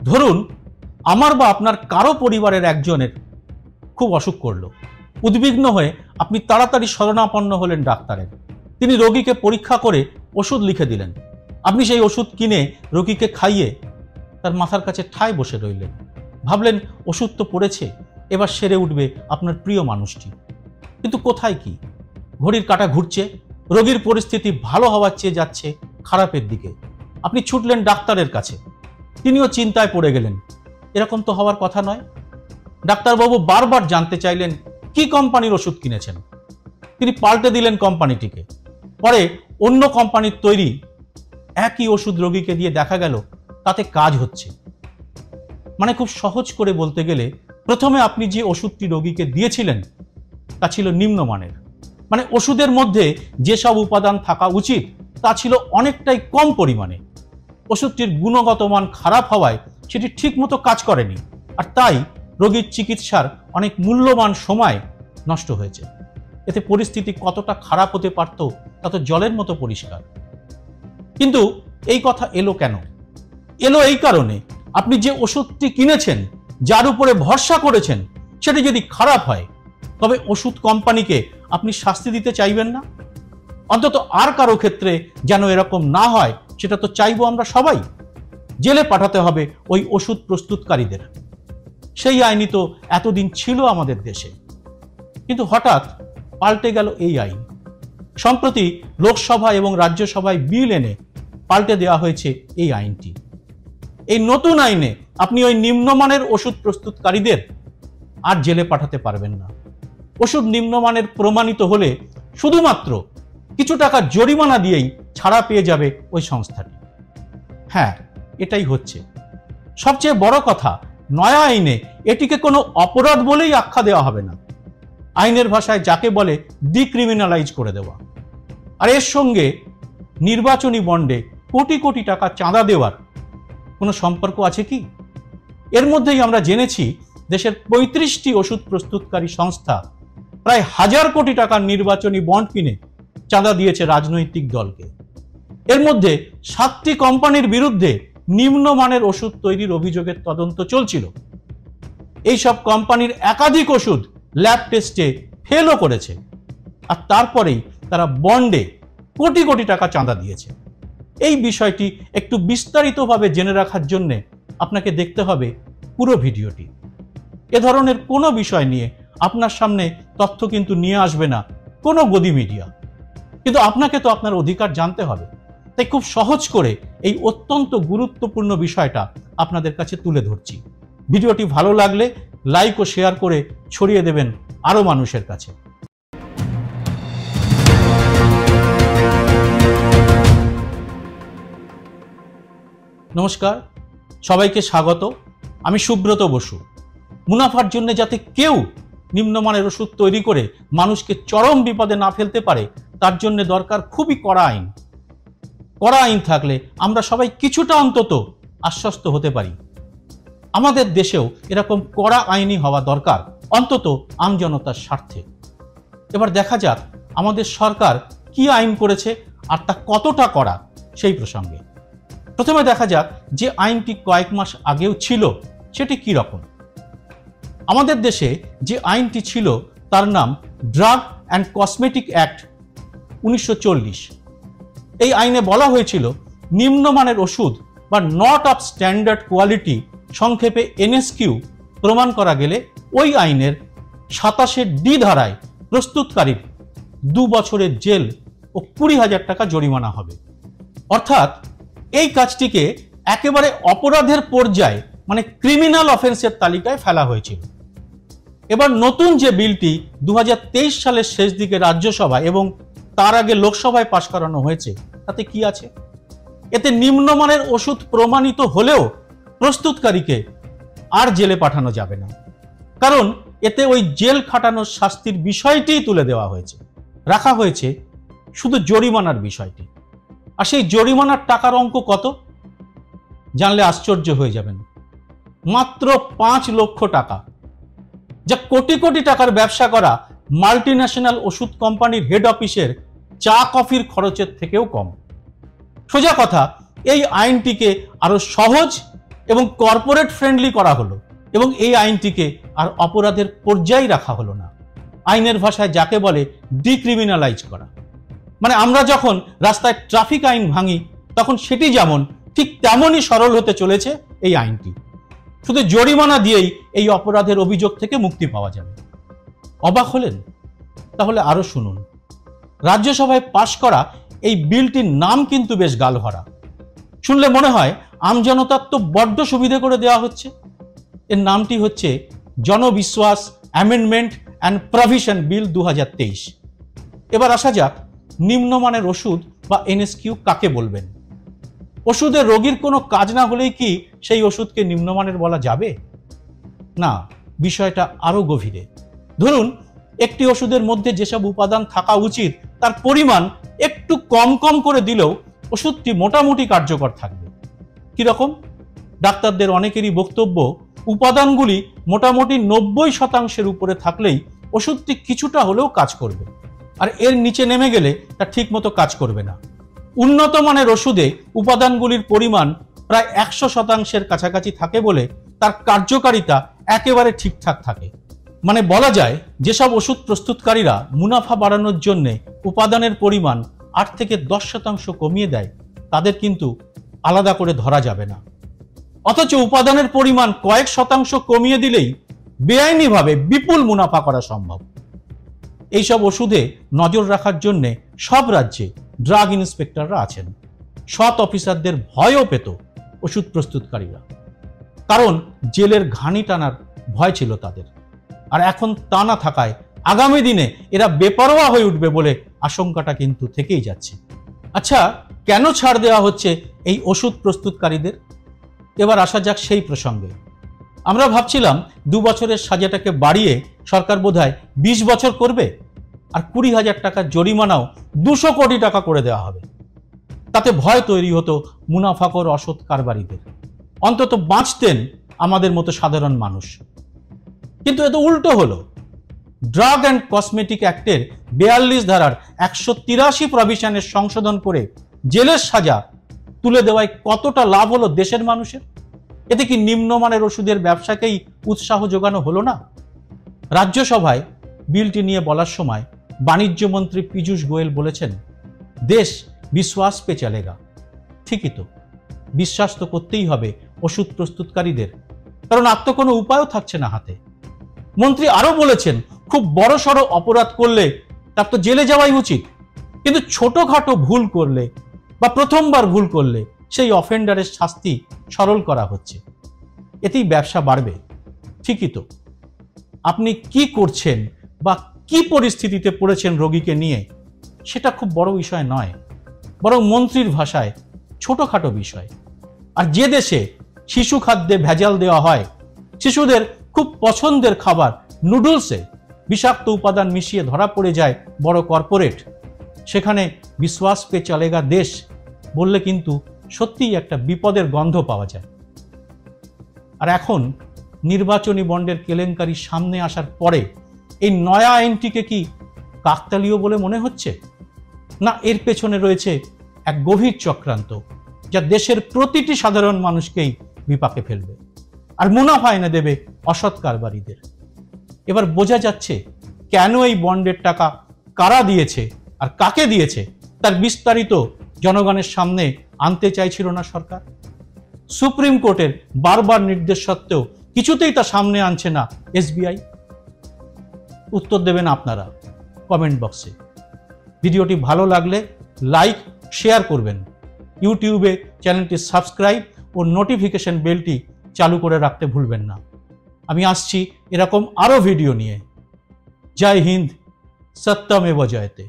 ধরুন আমার বা আপনার কারো পরিবারের একজনের খুব অসুখ করলো, উদ্বিগ্ন হয়ে আপনি তাড়াতাড়ি শরণাপন্ন হলেন ডাক্তারের। তিনি রোগীকে পরীক্ষা করে ওষুধ লিখে দিলেন। আপনি সেই ওষুধ কিনে রোগীকে খাইয়ে তার মাথার কাছে ঠায় বসে রইলেন। ভাবলেন ওষুধ তো পড়েছে, এবার সেরে উঠবে আপনার প্রিয় মানুষটি। কিন্তু কোথায় কি, ঘড়ির কাঁটা ঘুরছে, রোগীর পরিস্থিতি ভালো হওয়ার চেয়ে যাচ্ছে খারাপের দিকে। আপনি ছুটলেন ডাক্তারের কাছে, তিনিও চিন্তায় পড়ে গেলেন। এরকম তো হওয়ার কথা নয়। ডাক্তারবাবু বারবার জানতে চাইলেন কি কোম্পানির ওষুধ কিনেছেন। তিনি পাল্টে দিলেন কোম্পানিটিকে। পরে অন্য কোম্পানির তৈরি একই ওষুধ রোগীকে দিয়ে দেখা গেল তাতে কাজ হচ্ছে। মানে খুব সহজ করে বলতে গেলে, প্রথমে আপনি যে ওষুধটি রোগীকে দিয়েছিলেন তা ছিল নিম্নমানের। মানে ওষুধের মধ্যে যেসব উপাদান থাকা উচিত তা ছিল অনেকটাই কম পরিমাণে। ওষুধটির গুণগত মান খারাপ হওয়ায় সেটি ঠিকমতো কাজ করেনি, আর তাই রোগীর চিকিৎসার অনেক মূল্যবান সময় নষ্ট হয়েছে। এতে পরিস্থিতি কতটা খারাপ হতে পারত তা তো জলের মতো পরিষ্কার। কিন্তু এই কথা এলো কেন? এলো এই কারণে, আপনি যে ওষুধটি কিনেছেন, যার উপরে ভরসা করেছেন, সেটি যদি খারাপ হয় তবে ওষুধ কোম্পানিকে আপনি শাস্তি দিতে চাইবেন না? অন্তত আর কারো ক্ষেত্রে যেন এরকম না হয় সেটা তো চাইবো আমরা সবাই। জেলে পাঠাতে হবে ওই ওষুধ প্রস্তুতকারীদের। সেই আইনই তো এতদিন ছিল আমাদের দেশে, কিন্তু হঠাৎ পাল্টে গেল এই আইন। সম্প্রতি লোকসভা এবং রাজ্যসভায় বিল এনে পাল্টে দেওয়া হয়েছে এই আইনটি। এই নতুন আইনে আপনি ওই নিম্নমানের ওষুধ প্রস্তুতকারীদের আর জেলে পাঠাতে পারবেন না। ওষুধ নিম্নমানের প্রমাণিত হলে শুধুমাত্র কিছু টাকা জরিমানা দিয়েই ছাড়া পেয়ে যাবে ওই সংস্থাটি। হ্যাঁ, এটাই হচ্ছে সবচেয়ে বড় কথা। নয়া আইনে এটিকে কোনো অপরাধ বলেই আখ্যা দেওয়া হবে না। আইনের ভাষায় যাকে বলে ডিক্রিমিনালাইজ করে দেওয়া। আর এর সঙ্গে নির্বাচনী বন্ডে কোটি কোটি টাকা চাঁদা দেওয়ার কোনো সম্পর্ক আছে কি? এর মধ্যেই আমরা জেনেছি দেশের 35টি ওষুধ প্রস্তুতকারী সংস্থা প্রায় 1000 কোটি টাকার নির্বাচনী বন্ড কিনে চাঁদা দিয়েছে রাজনৈতিক দলকে। এর মধ্যে 7টি কোম্পানির বিরুদ্ধে নিম্নমানের ওষুধ তৈরির অভিযোগের তদন্ত চলছিল। এই সব কোম্পানির একাধিক ওষুধ ল্যাব টেস্টে ফেলও করেছে, আর তারপরেই তারা বন্ডে কোটি কোটি টাকা চাঁদা দিয়েছে। এই বিষয়টি একটু বিস্তারিতভাবে জেনে রাখার জন্য আপনাকে দেখতে হবে পুরো ভিডিওটি। এ ধরনের কোনো বিষয় নিয়ে আপনার সামনে তথ্য কিন্তু নিয়ে আসবে না কোনো গদি মিডিয়া, কিন্তু আপনাকে তো আপনার অধিকার জানতে হবে। তাই খুব সহজ করে এই অত্যন্ত গুরুত্বপূর্ণ বিষয়টা আপনাদের কাছে তুলে ধরছি। ভিডিওটি ভালো লাগলে লাইক ও শেয়ার করে ছড়িয়ে দেবেন আরো মানুষের কাছে। নমস্কার, সবাইকে স্বাগত। আমি সুব্রত বসু। মুনাফার জন্য যাতে কেউ নিম্নমানের ওষুধ তৈরি করে মানুষকে চরম বিপদে না ফেলতে পারে, তার জন্য দরকার খুবই কড়া আইন। কড়া আইন থাকলে আমরা সবাই কিছুটা অন্তত আশ্বস্ত হতে পারি। আমাদের দেশেও এরকম কড়া আইনই হওয়া দরকার, অন্তত আমজনতার স্বার্থে। এবার দেখা যাক আমাদের সরকার কি আইন করেছে আর তা কতটা কড়া সেই প্রসঙ্গে। প্রথমে দেখা যাক যে আইনটি কয়েক মাস আগেও ছিল সেটি কি রকম। আমাদের দেশে যে আইনটি ছিল তার নাম ড্রাগ অ্যান্ড কসমেটিক অ্যাক্ট 1940। এই আইনে বলা হয়েছিল নিম্নমানের ওষুধ বা নট অফ স্ট্যান্ডার্ড কোয়ালিটি, সংক্ষেপে NSQ প্রমাণ করা গেলে ওই আইনের 27D ধারায় প্রস্তুতকারীর 2 বছরের জেল ও 20,000 টাকা জরিমানা হবে। অর্থাৎ এই কাজটিকে একেবারে অপরাধের পর্যায়ে, মানে ক্রিমিনাল অফেন্সের তালিকায় ফেলা হয়েছিল। এবার নতুন যে বিলটি 2023 সালের শেষ দিকে রাজ্যসভা এবং তার আগে লোকসভায় পাশ করানো হয়েছে, তাতে কি আছে? এতে নিম্নমানের ওষুধ প্রমাণিত হলেও প্রস্তুতকারীকে আর জেলে পাঠানো যাবে না, কারণ এতে ওই জেল খাটানোর শাস্তির বিষয়টিই তুলে দেওয়া হয়েছে। রাখা হয়েছে শুধু জরিমানার বিষয়টি। আর সেই জরিমানার টাকার অঙ্ক কত জানলে আশ্চর্য হয়ে যাবেন। মাত্র 5 লক্ষ টাকা, যা কোটি কোটি টাকার ব্যবসা করা মাল্টিন্যাশনাল ওষুধ কোম্পানির হেড অফিসের চা কফির খরচের থেকেও কম। সোজা কথা, এই আইনটিকে আরো সহজ এবং কর্পোরেট ফ্রেন্ডলি করা হলো এবং এই আইনটিকে আর অপরাধের পর্যায়ে রাখা হলো না। আইনের ভাষায় যাকে বলে ডিক্রিমিনালাইজ করা। মানে আমরা যখন রাস্তায় ট্রাফিক আইন ভাঙি তখন সেটি যেমন ঠিক তেমনই সরল হতে চলেছে এই আইনটি। শুধু জরিমানা দিয়েই এই অপরাধের অভিযোগ থেকে মুক্তি পাওয়া যাবে। অবাক হলেন? তাহলে আরো শুনুন। রাজ্যসভায় পাশ করা এই বিলটির নাম কিন্তু বেশ গালভরা। শুনলে মনে হয় আমজনতার তো বড্ড সুবিধে করে দেওয়া হচ্ছে। এর নামটি হচ্ছে জনবিশ্বাস অ্যামেন্ডমেন্ট অ্যান্ড প্রভিশন বিল 2023। এবার আসা যাক নিম্নমানের ওষুধ বা এনএসকিউ কাকে বলবেন। ওষুধের রোগীর কোনো কাজ না হলেই কি সেই ওষুধকে নিম্নমানের বলা যাবে? না, বিষয়টা আরো গভীরে। ধরুন একটি ওষুধের মধ্যে যেসব উপাদান থাকা উচিত তার পরিমাণ একটু কম কম করে দিলেও ওষুধটি মোটামুটি কার্যকর থাকবে। কিরকম? ডাক্তারদের অনেকেরই বক্তব্য উপাদানগুলি মোটামুটি 90% উপরে থাকলেই ওষুধটি কিছুটা হলেও কাজ করবে, আর এর নিচে নেমে গেলে তা ঠিক মতো কাজ করবে না। উন্নত মানের ওষুধে উপাদানগুলির পরিমাণ প্রায় 100% কাছাকাছি থাকে বলে তার কার্যকারিতা একেবারে ঠিকঠাক থাকে। মানে বলা যায় যেসব ওষুধ প্রস্তুতকারীরা মুনাফা বাড়ানোর জন্য উপাদানের পরিমাণ 8 থেকে 10% কমিয়ে দেয় তাদের কিন্তু আলাদা করে ধরা যাবে না। অথচ উপাদানের পরিমাণ কয়েক শতাংশ কমিয়ে দিলেই বেআইনিভাবে বিপুল মুনাফা করা সম্ভব। এইসব ওষুধে নজর রাখার জন্য সব রাজ্যে ড্রাগ ইন্সপেক্টররা আছেন। সৎ অফিসারদের ভয়ও পেত ওষুধ প্রস্তুতকারীরা, কারণ জেলের ঘানি টানার ভয় ছিল তাদের। আর এখন তা না থাকায় আগামী দিনে এরা বেপরোয়া হয়ে উঠবে বলে আশঙ্কাটা কিন্তু থেকেই যাচ্ছে। আচ্ছা, কেন ছাড় দেওয়া হচ্ছে এই ওষুধ প্রস্তুতকারীদের? এবার আসা যাক সেই প্রসঙ্গে। আমরা ভাবছিলাম 2 বছরের সাজাটাকে বাড়িয়ে সরকার বোধহয় 20 বছর করবে, আর 20,000 টাকার জরিমানাও 200 কোটি টাকা করে দেওয়া হবে। তাতে ভয় তৈরি হতো মুনাফাখোর অসৎ কারবারিদের, অন্তত বাঁচতেন আমাদের মতো সাধারণ মানুষ। কিন্তু এ তো উল্টো হলো। ড্রাগ অ্যান্ড কসমেটিক অ্যাক্টের 42 ধারার 183 প্রভিশনের সংশোধন করে জেলের সাজা তুলে দেওয়ায় কতটা লাভ হলো দেশের মানুষের? এতে কি নিম্নমানের ওষুধের ব্যবসাকেই উৎসাহ যোগানো হলো না? রাজ্যসভায় বিলটি নিয়ে বলার সময় বাণিজ্য মন্ত্রী পীযূষ গোয়েল বলেছেন, দেশ বিশ্বাস পে চলেগা। ঠিকই তো, বিশ্বাস তো করতেই হবে ওষুধ প্রস্তুতকারীদের, কারণ আর তো কোনো উপায়ও থাকছে না হাতে। মন্ত্রী আরো বলেছেন, খুব বড়সড় অপরাধ করলে তার তো জেলে যাওয়াই উচিত, কিন্তু ছোটখাটো ভুল করলে বা প্রথমবার ভুল করলে সেই অফেন্ডারের শাস্তি সরল করা হচ্ছে। এতেই ব্যবসা বাড়বে। ঠিকই তো, আপনি কি করছেন বা কি পরিস্থিতিতে পড়েছেন রোগীকে নিয়ে সেটা খুব বড় বিষয় নয়, বরং মন্ত্রীর ভাষায় ছোটখাটো বিষয়। আর যে দেশে শিশু খাদ্যে ভেজাল দেওয়া হয়, শিশুদের খুব পছন্দের খাবার নুডলসে বিষাক্ত উপাদান মিশিয়ে ধরা পড়ে যায় বড় কর্পোরেট, সেখানে বিশ্বাস পে চলেগা দেশ বললে কিন্তু সত্যিই একটা বিপদের গন্ধ পাওয়া যায়। আর এখন নির্বাচনী বন্ডের কেলেঙ্কারি সামনে আসার পরে এই নয়া আইনটিকে কি কাকতালীয় বলে মনে হচ্ছে? না, এর পেছনে রয়েছে এক গভীর চক্রান্ত যা দেশের প্রতিটি সাধারণ মানুষকেই বিপাকে ফেলবে আর মুনাফা এনে দেবে অসৎ কারবারিদের। এবার বোঝা যাচ্ছে কেন এই বন্ডের টাকা কারা দিয়েছে আর কাকে দিয়েছে তার বিস্তারিত জনগণের সামনে আনতে চাইছিল না সরকার। সুপ্রিম কোর্টের বারবার নির্দেশ সত্ত্বেও কিছুতেই তা সামনে আনছে না এসবিআই। উত্তর দেবেন আপনারা কমেন্ট বক্সে। ভিডিওটি ভালো লাগলে লাইক শেয়ার করবেন। ইউটিউবে চ্যানেলটি সাবস্ক্রাইব ও নোটিফিকেশন বেলটি চালু করে রাখতে ভুলবেন না। আমি আসছি এরকম আরো ভিডিও নিয়ে। জয় হিন্দ, সত্যমেব জয়তে।